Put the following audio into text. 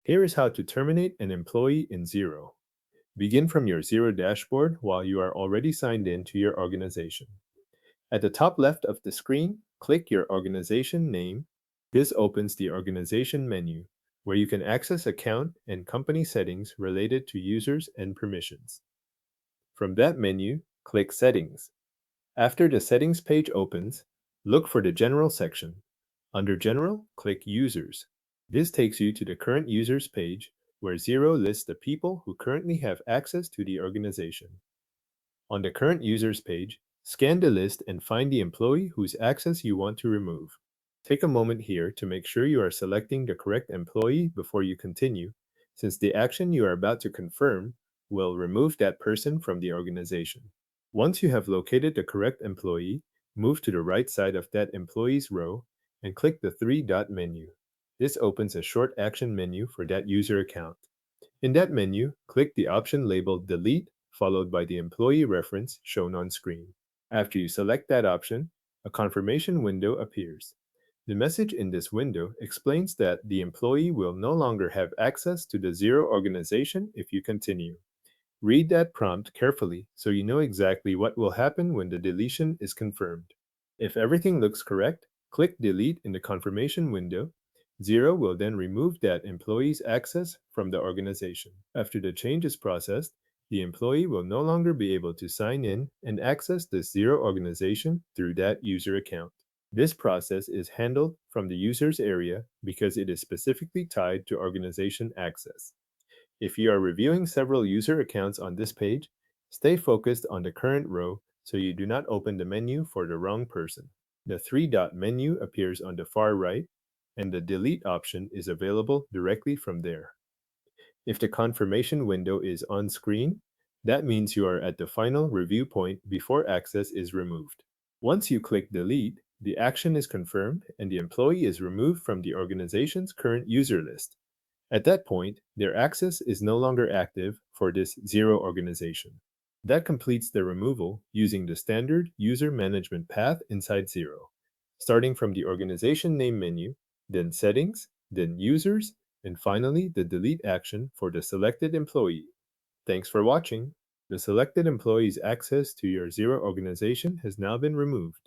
Here is how to terminate an employee in Xero. Begin from your Xero dashboard while you are already signed in to your organization. At the top left of the screen, click your organization name. This opens the organization menu, where you can access account and company settings related to users and permissions. From that menu, click Settings. After the Settings page opens, look for the General section. Under General, click Users. This takes you to the Current Users page, where Xero lists the people who currently have access to the organization. On the Current Users page, scan the list and find the employee whose access you want to remove. Take a moment here to make sure you are selecting the correct employee before you continue, since the action you are about to confirm will remove that person from the organization. Once you have located the correct employee, move to the right side of that employee's row and click the three-dot menu. This opens a short action menu for that user account. In that menu, click the option labeled Delete, followed by the employee reference shown on screen. After you select that option, a confirmation window appears. The message in this window explains that the employee will no longer have access to the Xero organization if you continue. Read that prompt carefully so you know exactly what will happen when the deletion is confirmed. If everything looks correct, click Delete in the confirmation window. Xero will then remove that employee's access from the organization. After the change is processed, the employee will no longer be able to sign in and access the Xero organization through that user account. This process is handled from the user's area because it is specifically tied to organization access. If you are reviewing several user accounts on this page, stay focused on the current row so you do not open the menu for the wrong person. The three-dot menu appears on the far right, and the delete option is available directly from there. If the confirmation window is on screen, that means you are at the final review point before access is removed. Once you click delete, the action is confirmed and the employee is removed from the organization's current user list. At that point, their access is no longer active for this Xero organization. That completes the removal using the standard user management path inside Xero, starting from the organization name menu, then settings, then users, and finally the delete action for the selected employee. Thanks for watching. The selected employee's access to your Xero organization has now been removed.